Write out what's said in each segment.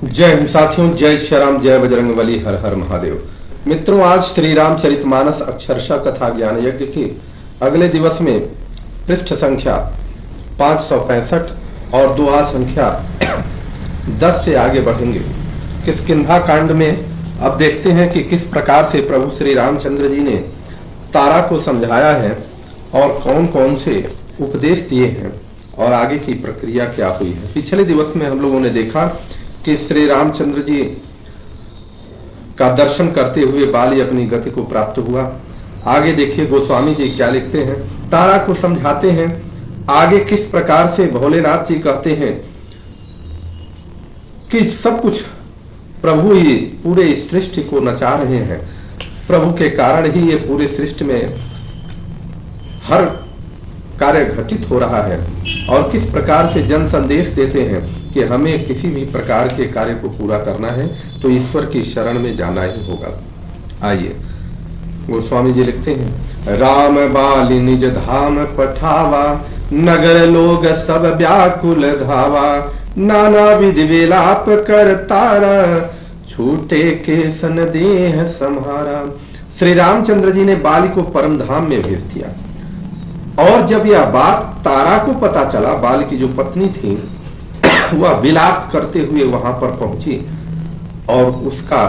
जय हिंद साथियों, जय श्री राम, जय बजरंगबली, हर हर महादेव। मित्रों, आज श्री रामचरितमानस अक्षरशः कथा ज्ञान यज्ञ के अगले दिवस में पृष्ठ संख्या 565 और दोहा संख्या 10 से आगे बढ़ेंगे। किष्किंधा कांड में अब देखते हैं कि किस प्रकार से प्रभु श्री रामचंद्र जी ने तारा को समझाया है और कौन कौन से उपदेश दिए हैं और आगे की प्रक्रिया क्या हुई है। पिछले दिवस में हम लोगों ने देखा कि श्री रामचंद्र जी का दर्शन करते हुए बाली अपनी गति को प्राप्त हुआ। आगे देखिए गोस्वामी जी क्या लिखते हैं। तारा को समझाते हैं आगे किस प्रकार से भोलेनाथ जी कहते हैं कि सब कुछ प्रभु ही पूरे इस सृष्टि को नचा रहे हैं। प्रभु के कारण ही ये पूरे सृष्टि में हर कार्य घटित हो रहा है और किस प्रकार से जन संदेश देते हैं कि हमें किसी भी प्रकार के कार्य को पूरा करना है तो ईश्वर की शरण में जाना ही होगा। आइए गोस्वामी जी लिखते हैं, राम बाली निज धाम पठावा, नगर लोग सब व्याकुल धावा, नाना विधि विलाप कर तारा, छूटे के सन देह सम्हारा। श्री रामचंद्र जी ने बाली को परम धाम में भेज दिया और जब यह बात तारा को पता चला, बाली की जो पत्नी थी वह विलाप करते हुए वहां पर पहुंची और उसका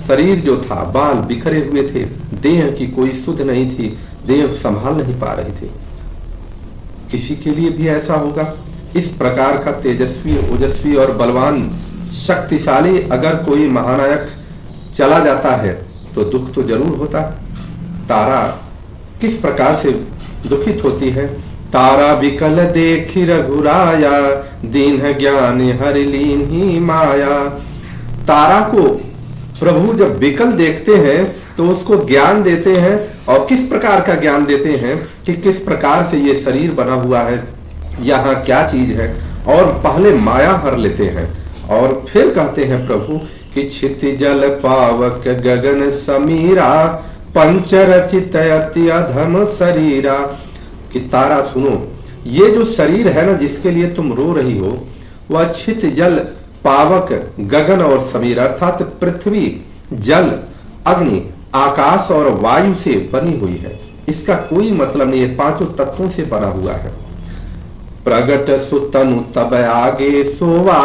शरीर जो था, बाल बिखरे हुए थे, देह की कोई सुध नहीं थी, देह संभाल नहीं पा रही थी। किसी के लिए भी ऐसा होगा। इस प्रकार का तेजस्वी, ओजस्वी और बलवान, शक्तिशाली अगर कोई महानायक चला जाता है तो दुख तो जरूर होता। तारा किस प्रकार से दुखित होती है। तारा विकल देखी रघुराया, दीन ज्ञान हरि लीन्ही माया। तारा को प्रभु जब विकल देखते हैं तो उसको ज्ञान देते हैं और किस प्रकार का ज्ञान देते हैं कि किस प्रकार से ये शरीर बना हुआ है, यहाँ क्या चीज है, और पहले माया हर लेते हैं और फिर कहते हैं प्रभु कि क्षिति जल पावक गगन समीरा, पंचरचित अति अधम शरीरा। कि तारा सुनो, ये जो शरीर है ना जिसके लिए तुम रो रही हो, वह छित जल पावक गगन और समीर अर्थात पृथ्वी, जल, अग्नि, आकाश और वायु से बनी हुई है। इसका कोई मतलब नहीं है, पांचों तत्वों से बना हुआ है। प्रगट सुतनु तब आगे सोवा,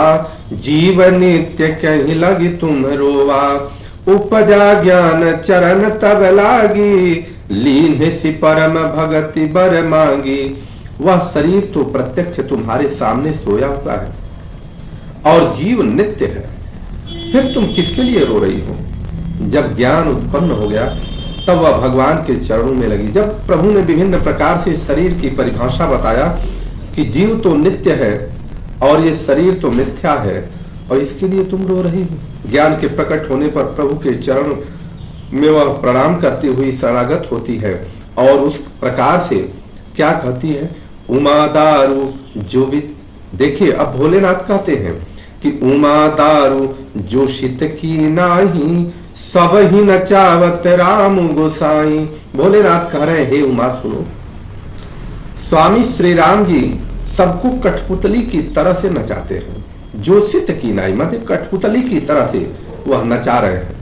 जीव नित्य कहीं लगी तुम रोवा, उपजा ज्ञान चरण तब लागी, लीन सी परम भगति बर मांगी। वह शरीर तो प्रत्यक्ष तुम्हारे सामने सोया हुआ है और जीव नित्य है, फिर तुम किसके लिए रो रही हो। जब ज्ञान उत्पन्न हो गया तब वह भगवान के चरणों में लगी। जब प्रभु ने विभिन्न प्रकार से शरीर की परिभाषा बताया कि जीव तो नित्य है और ये शरीर तो मिथ्या है और इसके लिए तुम रो रही हो। ज्ञान के प्रकट होने पर प्रभु के चरण में वह प्रणाम करती हुई शरणागत होती है और उस प्रकार से क्या कहती है, उमा दारू जो भी। देखिए अब भोलेनाथ कहते हैं कि उमा दारू जो शित की नाही, सब ही नचावत राम गोसाई। भोलेनाथ कह रहे हैं, हे उमा सुनो, स्वामी श्री राम जी सबको कठपुतली की तरह से नचाते हैं। जो शित की नाई मतलब कठपुतली की तरह से वह नचा रहे हैं।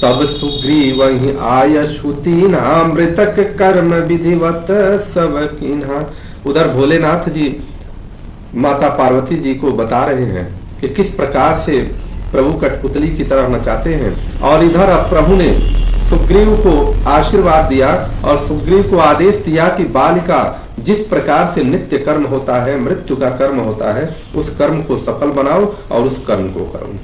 तब सुग्रीव वही आय श्रुतिना, मृतक कर्म विधिवत सब कीन्हा। उधर भोलेनाथ जी माता पार्वती जी को बता रहे हैं कि किस प्रकार से प्रभु कठपुतली की तरह नचाते हैं और इधर अब प्रभु ने सुग्रीव को आशीर्वाद दिया और सुग्रीव को आदेश दिया कि बालिका जिस प्रकार से नित्य कर्म होता है, मृत्यु का कर्म होता है, उस कर्म को सफल बनाओ और उस कर्म को करो।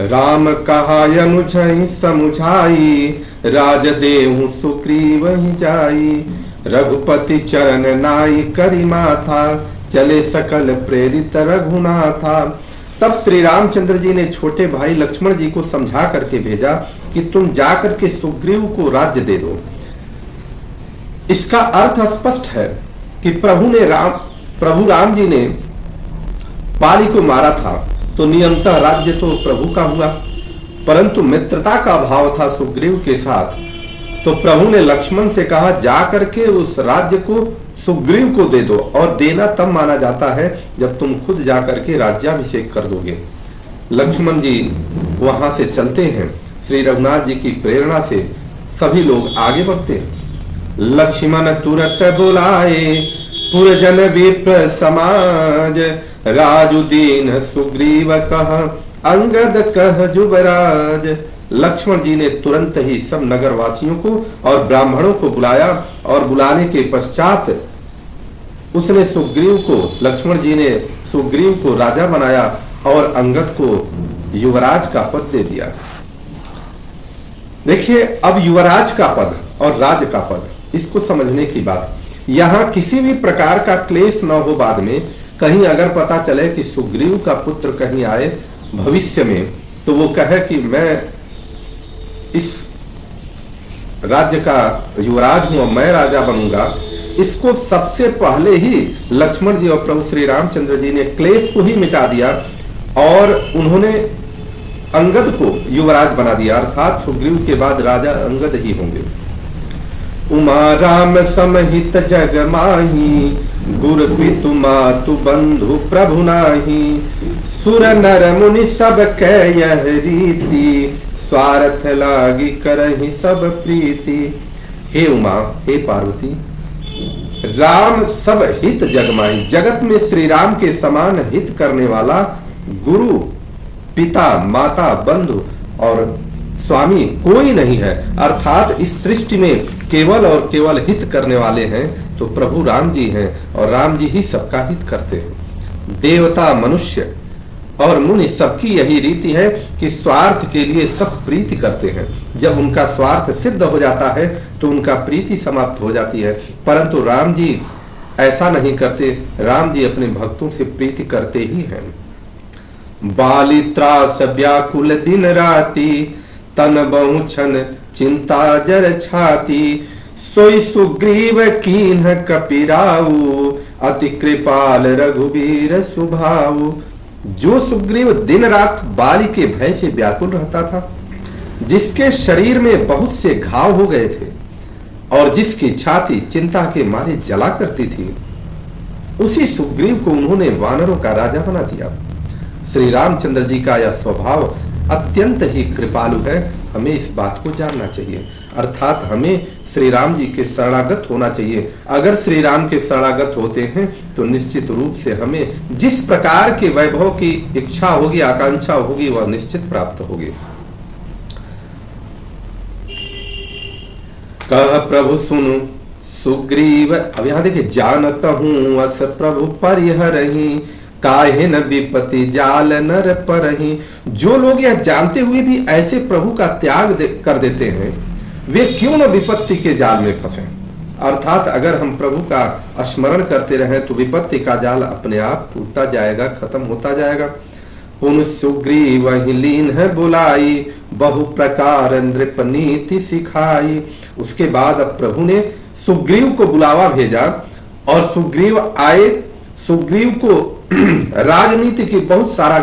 राम कहा अनुजहि समुझाई, राजदेव सुग्रीव ही जाई, रघुपति चरण नाई करी माथा, चले सकल प्रेरित रघुनाथा। तब श्री रामचंद्र जी ने छोटे भाई लक्ष्मण जी को समझा करके भेजा कि तुम जाकर के सुग्रीव को राज्य दे दो। इसका अर्थ स्पष्ट है कि प्रभु राम जी ने बाली को मारा था तो नियंत्रण राज्य तो प्रभु का हुआ, परंतु मित्रता का भाव था सुग्रीव के साथ। तो प्रभु ने लक्ष्मण से कहा जा करके उस राज्य को सुग्रीव को दे दो, और देना तब माना जाता है जब तुम खुद जाकर के राज्याभिषेक कर दोगे। लक्ष्मण जी वहां से चलते हैं। श्री रघुनाथ जी की प्रेरणा से सभी लोग आगे बढ़ते हैं। लक्ष्मण तुरत बुलाए पुरजन विप्र समाज, राजुदीन सुग्रीव कह अंगद कह जुबराज। लक्ष्मण जी ने तुरंत ही सब नगरवासियों को और ब्राह्मणों को बुलाया, और बुलाने के पश्चात उसने सुग्रीव को, लक्ष्मण जी ने सुग्रीव को राजा बनाया और अंगद को युवराज का पद दे दिया। देखिए, अब युवराज का पद और राज का पद, इसको समझने की बात। यहां किसी भी प्रकार का क्लेश न हो बाद में। कहीं अगर पता चले कि सुग्रीव का पुत्र कहीं आए भविष्य में, तो वो कहे कि मैं इस राज्य का युवराज हूं और मैं राजा बनूंगा, इसको सबसे पहले ही लक्ष्मण जी और प्रभु श्री रामचंद्र जी ने क्लेश को ही मिटा दिया और उन्होंने अंगद को युवराज बना दिया, अर्थात सुग्रीव के बाद राजा अंगद ही होंगे। उमा राम समहित जग माही, गुरु पितु मातु बंधु प्रभु नाही, सुर नर मुनि सब कह यह रीति, स्वार्थ लागी करहि सब प्रीति। हे उमा, हे पार्वती, राम सब हित जग माही, जगत में श्री राम के समान हित करने वाला गुरु, पिता, माता, बंधु और स्वामी कोई नहीं है। अर्थात इस सृष्टि में केवल और केवल हित करने वाले हैं तो प्रभु राम जी हैं, और राम जी ही सबका हित करते हैं। देवता, मनुष्य और मुनि सबकी यही रीति है कि स्वार्थ के लिए सब प्रीति करते हैं। जब उनका स्वार्थ सिद्ध हो जाता है तो उनका प्रीति समाप्त हो जाती है, परंतु राम जी ऐसा नहीं करते। राम जी अपने भक्तों से प्रीति करते ही हैं। बाली त्रास व्याकुल दिन राति, तन बहु छन चिंता जर छाती, सोई सुग्रीव कीन्ह कपिराऊ, अति कृपाल रघुवीर सुभाऊ। जो सुग्रीव दिन रात बाली के भय से व्याकुल रहता था, जिसके शरीर में बहुत से घाव हो गए थे और जिसकी छाती चिंता के मारे जला करती थी, उसी सुग्रीव को उन्होंने वानरों का राजा बना दिया। श्री रामचंद्र जी का यह स्वभाव अत्यंत ही कृपालु है, हमें इस बात को जानना चाहिए। अर्थात हमें श्री राम जी के शरणागत होना चाहिए। अगर श्री राम के शरणागत होते हैं तो निश्चित रूप से हमें जिस प्रकार के वैभव की इच्छा होगी, आकांक्षा होगी, वह निश्चित प्राप्त होगी। कह प्रभु सुनु सुग्रीव, अब यहां देखिए, जानत हूं अस प्रभु परिहरहि, काहे न विपत्ति जाल नर परहि। जो लोग यह जानते हुए भी ऐसे प्रभु का त्याग कर देते हैं, वे क्यों न विपत्ति के जाल में फंसे। अर्थात अगर हम प्रभु का स्मरण करते रहें तो विपत्ति का जाल अपने आप टूटता जाएगा, खत्म होता जाएगा। पुन सुग्रीव लीन है बुलाई, बहु प्रकार नृप नीति सिखाई। उसके बाद अब प्रभु ने सुग्रीव को बुलावा भेजा और सुग्रीव आए। सुग्रीव को राजनीति की बहुत सारा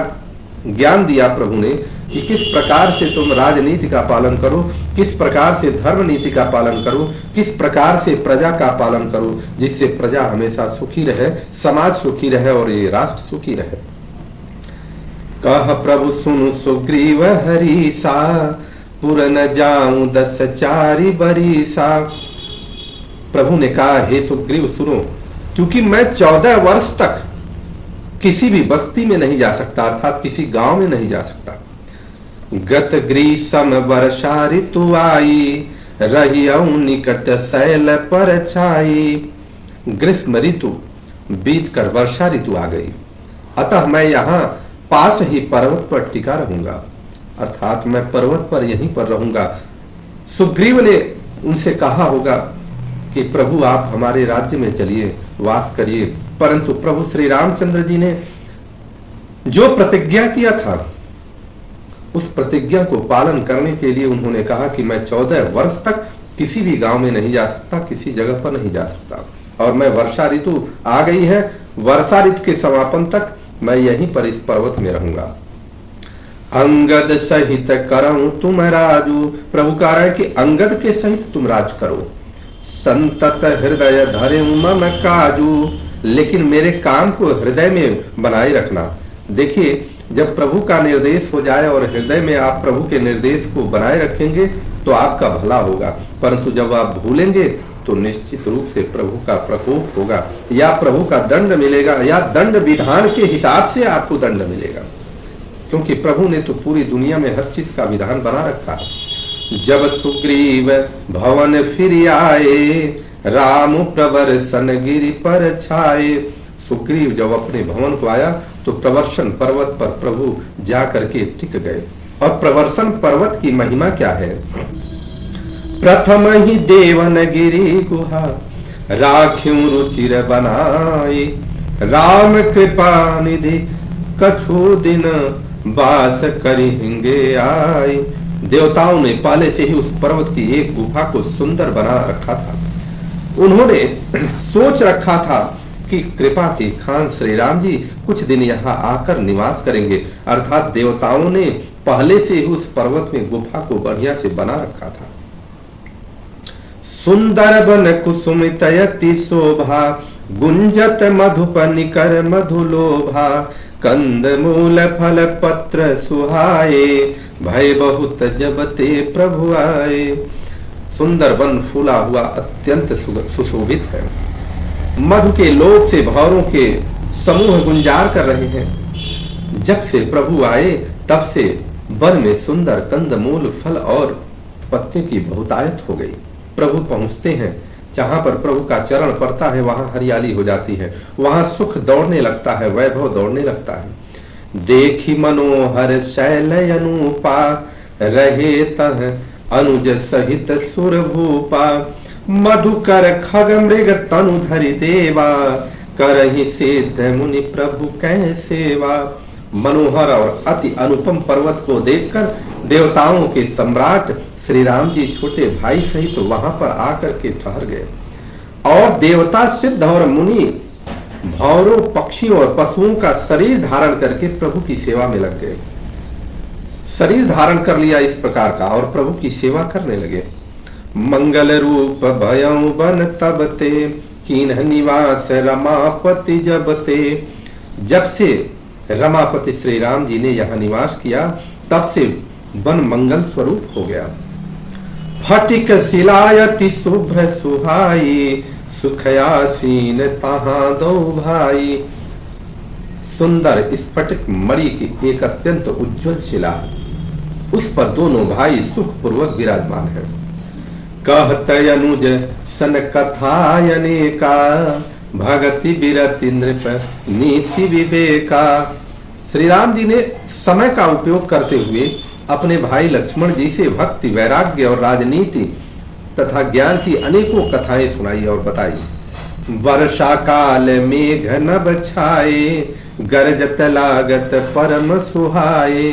ज्ञान दिया प्रभु ने कि किस प्रकार से तुम राजनीति का पालन करो, किस प्रकार से धर्म नीति का पालन करो, किस प्रकार से प्रजा का पालन करो, जिससे प्रजा हमेशा सुखी रहे, समाज सुखी रहे और ये राष्ट्र सुखी रहे। कह प्रभु सुनु सुग्रीव हरीसा, पुर न जाऊं 10 चारि बरीसा। प्रभु ने कहा, हे सुग्रीव सुनो, क्योंकि मैं 14 वर्ष तक किसी भी बस्ती में नहीं जा सकता, अर्थात किसी गांव में नहीं जा सकता। गत ग्रीष्म वर्षा ऋतु आई, रहियऊ निकट शैल पर छाई। ग्रीष्म ऋतु बीत कर वर्षा ऋतु आ गई, अतः मैं यहाँ पास ही पर्वत पर टिका रहूंगा, अर्थात मैं पर्वत पर यहीं पर रहूंगा। सुग्रीव ने उनसे कहा होगा कि प्रभु आप हमारे राज्य में चलिए, वास करिए, परंतु प्रभु श्री रामचंद्र जी ने जो प्रतिज्ञा किया था उस प्रतिज्ञा को पालन करने के लिए उन्होंने कहा कि मैं 14 वर्ष तक किसी भी गांव में नहीं जा सकता, किसी जगह पर नहीं जा सकता, और मैं वर्षा ऋतु आ गई है, वर्षा ऋतु के समापन तक मैं यहीं पर इस पर्वत में रहूंगा। अंगद सहित करऊं तुम राजू, प्रभु कह रहे हैं कि अंगद के सहित तुम राज करो। संतत हृदय धरे मम काजू, लेकिन मेरे काम को हृदय में बनाए रखना। देखिए, जब प्रभु का निर्देश हो जाए और हृदय में आप प्रभु के निर्देश को बनाए रखेंगे तो आपका भला होगा, परंतु जब आप भूलेंगे तो निश्चित रूप से प्रभु का प्रकोप होगा, या प्रभु का दंड मिलेगा, या दंड विधान के हिसाब से आपको दंड मिलेगा, क्योंकि प्रभु ने तो पूरी दुनिया में हर चीज का विधान बना रखा है। जब सुग्रीव भवन फिर आए, राम प्रवर्सन गिरि पर छाए। सुग्रीव जब अपने भवन को आया तो प्रवर्सन पर्वत पर प्रभु जा करके टिक गए। और प्रवर्सन पर्वत की महिमा क्या है? प्रथम ही देवन गिरि गुहा, राख्यूं रुचिर बनाए। राम कृपा निधि कछु दिन, बास करिहिंगे आए। देवताओं ने पहले से ही उस पर्वत की एक गुफा को सुंदर बना रखा था। उन्होंने सोच रखा था कि कृपा के खान श्री राम जी कुछ दिन यहाँ आकर निवास करेंगे, अर्थात देवताओं ने पहले से ही उस पर्वत में गुफा को बढ़िया से बना रखा था। सुंदर बन कुसुमितयति शोभा, गुंजत मधुप निकर मधुलोभा। कंद मूल फल पत्र सुहाए, भय बहुत जब ते प्रभु आए। सुंदर वन फूला हुआ अत्यंत सुशोभित है। मधु के लोभ से भौरों के समूह गुंजार कर रहे हैं। जब से प्रभु आए तब से वन में सुंदर कंद मूल फल और पत्ते की बहुतायत हो गई। प्रभु पहुंचते हैं, जहां पर प्रभु का चरण पड़ता है वहां हरियाली हो जाती है, वहां सुख दौड़ने लगता है, वैभव दौड़ने लगता है। देखी मनोहर शैल अनुपा, रहे तह अनुज सहित सुर भूपा। मधुकर खग मृग तनु धरि देवा, करहि सिद्ध मुनि प्रभु कै सेवा। मनोहर और अति अनुपम पर्वत को देखकर देवताओं के सम्राट श्री राम जी छोटे भाई सहित तो वहां पर आकर के ठहर गए, और देवता सिद्ध और मुनि भौरों पक्षियों और पशुओं का शरीर धारण करके प्रभु की सेवा में लग गए। शरीर धारण कर लिया इस प्रकार का और प्रभु की सेवा करने लगे। मंगल रूप भयं बन तब ते, कीन्ह निवास रमापति जब ते। जब से रमापति श्री राम जी ने यहाँ निवास किया तब से वन मंगल स्वरूप हो गया। फटिक शिलायति शुभ्र सुहाई, सुखयासीन तहां दो भाई। सुंदर स्फटिक मणि की एक अत्यंत उज्जवल शिला, उस पर दोनों भाई सुख पूर्वक विराजमान है। कहत अनुज सन कथायने का, भगति विरति नृप नीति विवेका। श्री राम जी ने समय का उपयोग करते हुए अपने भाई लक्ष्मण जी से भक्ति, वैराग्य और राजनीति तथा ज्ञान की अनेकों कथाएं सुनाई और बताई। वर्षा काल मेघ नभ छाए, गरजत लागत परम सुहाए।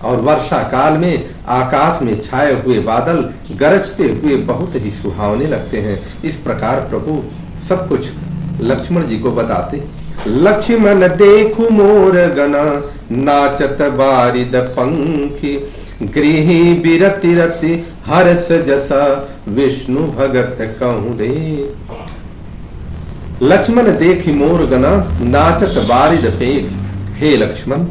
और वर्षा काल में आकाश में छाए हुए बादल गरजते हुए बहुत ही सुहावने लगते हैं। इस प्रकार प्रभु सब कुछ लक्ष्मण जी को बताते। लक्ष्मण देखु मोर गना, नाचत बारिद पंखी। गृही बिरति रति हर्ष जसा, विष्णु भगत कहूं रे। लक्ष्मण देखी मोर गना, नाचत बारिद पेख। हे लक्ष्मण,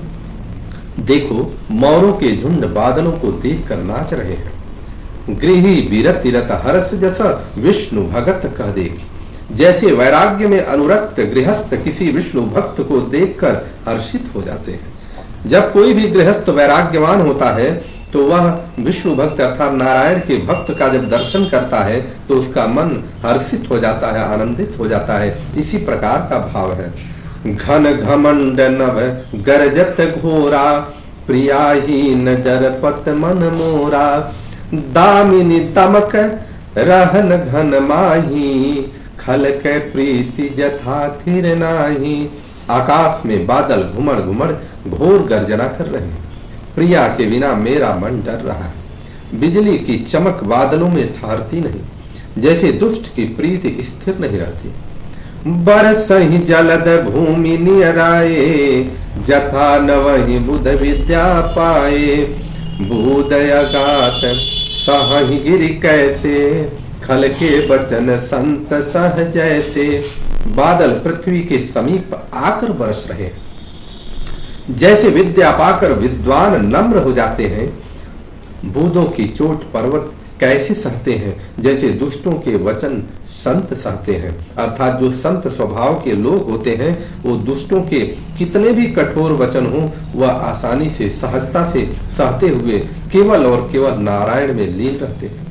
देखो मोरों के झुंड बादलों को देखकर नाच रहे हैं। गृही बिरति रत हर्ष जसा, विष्णु भगत कह देखी। जैसे वैराग्य में अनुरक्त गृहस्थ किसी विष्णु भक्त को देखकर हर्षित हो जाते हैं। जब कोई भी गृहस्थ वैराग्यवान होता है तो वह विष्णु भक्त अर्थात नारायण के भक्त का जब दर्शन करता है तो उसका मन हर्षित हो जाता है, आनंदित हो जाता है। इसी प्रकार का भाव है। घन घमंड नभ गरजत घोरा, प्रियाहीन डरपत मन मोरा। दामिनी तमक रहन घन माही, खल के प्रीति जथा थिर नाही। आकाश में बादल घुमड़ घुमड़ घोर गर्जना कर रहे हैं। प्रिया के बिना मेरा मन डर रहा है। बिजली की चमक बादलों में ठहरती नहीं, जैसे दुष्ट की प्रीति स्थिर नहीं रहती। बरसहि जलद भूमि नियराए, जथा नवहि बुध विद्या पाए। बूदय गात सहहि गिरि कैसे, खल के बचन संत सह जैसे, बादल पृथ्वी के समीप आकर बरस रहे हैं। जैसे विद्या पाकर विद्वान नम्र हो जाते हैं, बूंदों की चोट पर्वत कैसे सहते हैं, जैसे दुष्टों के वचन संत सहते हैं। अर्थात जो संत स्वभाव के लोग होते हैं, वो दुष्टों के कितने भी कठोर वचन हो, वह आसानी से सहजता से सहते हुए केवल और केवल नारायण में लीन रहते हैं।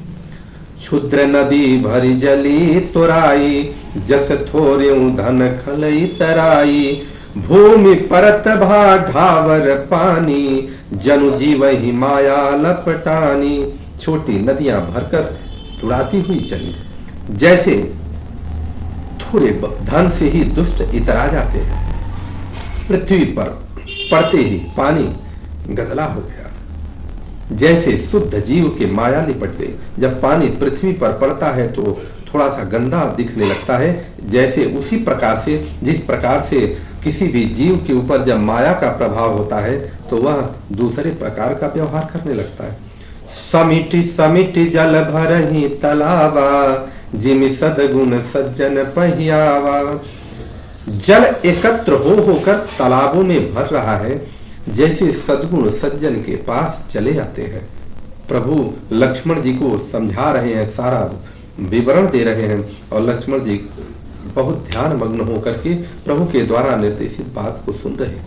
क्षुद्र नदी भरी जली तुराई, जस थोर्यों धन खलई तराई। भूमि परत भा ढावर पानी, जनु जीव ही माया लपटानी। छोटी नदियां भरकर तुड़ाती हुई चली, जैसे थोड़े धन से ही दुष्ट इतरा जाते हैं। पृथ्वी पर पड़ते ही पानी गदला हो गया, जैसे शुद्ध जीव के माया लिपट गई। जब पानी पृथ्वी पर पड़ता है तो थोड़ा सा गंदा दिखने लगता है, जैसे उसी प्रकार से जिस प्रकार से किसी भी जीव के ऊपर जब माया का प्रभाव होता है तो वह दूसरे प्रकार का व्यवहार करने लगता है। समिति समिति जल भरहि तलावा, जिमि सद्गुण सज्जन पहियावा। जल एकत्र होकर तालाबों में भर रहा है, जैसे सद्गुण सज्जन के पास चले जाते हैं। प्रभु लक्ष्मण जी को समझा रहे हैं, सारा विवरण दे रहे हैं, और लक्ष्मण जी बहुत ध्यान मग्न होकर के प्रभु के द्वारा निर्देशित बात को सुन रहे हैं।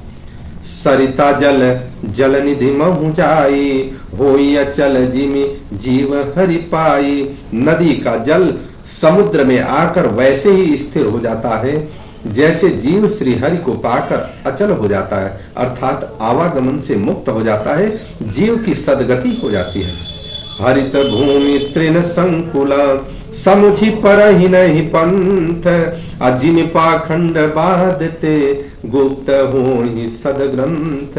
सरिता जल जल निधि महु जाई, होई अचल जिमि जीव हरि पाई। नदी का जल समुद्र में आकर वैसे ही स्थिर हो जाता है, जैसे जीव श्री हरि को पाकर अचल हो जाता है, अर्थात आवागमन से मुक्त हो जाता है, जीव की सदगति हो जाती है। हरित भूमि तृण संकुल, समुझि परहि नहीं पंथ। अजिमि पाखंड बाधते, गुप्त होहि सदग्रंथ।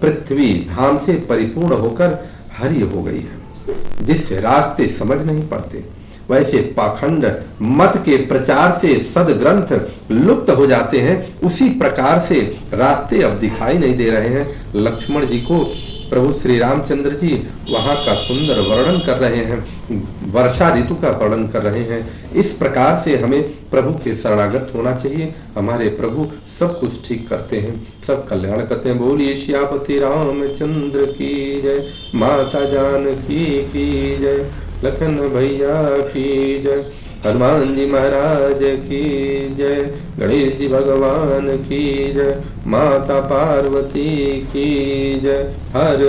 पृथ्वी धाम से परिपूर्ण होकर हरि हो गई है, जिससे रास्ते समझ नहीं पड़ते, वैसे पाखंड मत के प्रचार से सदग्रंथ लुप्त हो जाते हैं। उसी प्रकार से रास्ते अब दिखाई नहीं दे रहे हैं। लक्ष्मण जी को प्रभु श्री रामचंद्र जी वहां का सुंदर वर्णन कर रहे हैं, वर्षा ऋतु का वर्णन कर रहे हैं। इस प्रकार से हमें प्रभु के शरणागत होना चाहिए। हमारे प्रभु सब कुछ ठीक करते हैं, सब कल्याण करते हैं। बोलिए श्यापति रामचंद्र की जय, माता जानकी की जय, लखन भैया की जय, हनुमान जी महाराज की जय, गणेश जी भगवान की जय, माता पार्वती की जय। हर